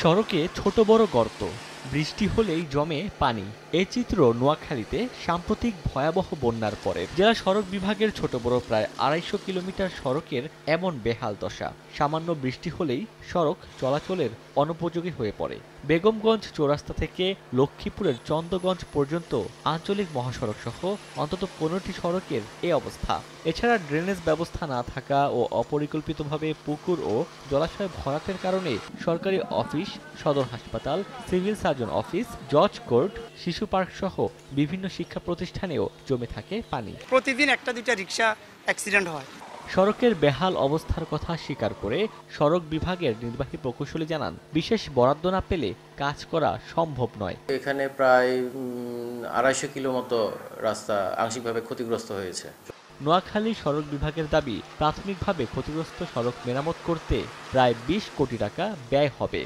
সড়কে ছোট বড় গর্ত, বৃষ্টি হলেই জমে পানি। এই চিত্র নোয়াখালীতে সাম্প্রতিক ভয়াবহ বন্যার পরে। জেলা সড়ক বিভাগের ছোট বড় প্রায় ২৫০ কিলোমিটার সড়কের এমন বেহাল দশা। সামান্য বৃষ্টি হলেই সড়ক চলাচলের অনুপযোগী হয়ে পড়ে। বেগমগঞ্জ চৌরাস্তা থেকে লক্ষ্মীপুরের চন্দ্রগঞ্জ পর্যন্ত আঞ্চলিক মহাসড়ক সহ অন্তত ১৫টি সড়কের এ অবস্থা। এছাড়া ড্রেনেজ ব্যবস্থা না থাকা ও অপরিকল্পিতভাবে পুকুর ও জলাশয় ভরাটের কারণে সরকারি অফিস, সদর হাসপাতাল, সিভিল সার্জন অফিস, জজ কোর্ট, শিশু পার্ক সহ বিভিন্ন শিক্ষা প্রতিষ্ঠানেও জমে থাকে পানি। প্রতিদিন একটা দুইটা রিক্সা অ্যাক্সিডেন্ট হয়। সড়কের বেহাল অবস্থার কথা স্বীকার করে সড়ক বিভাগের নির্বাহী প্রকৌশলী জানান, বিশেষ বরাদ্দ না পেলে কাজ করা সম্ভব নয়। এখানে প্রায় ২৫০ কিলো মতো রাস্তা আংশিকভাবে ক্ষতিগ্রস্ত হয়েছে। নোয়াখালী সড়ক বিভাগের দাবি, প্রাথমিকভাবে ক্ষতিগ্রস্ত সড়ক মেরামত করতে প্রায় ২০ কোটি টাকা ব্যয় হবে।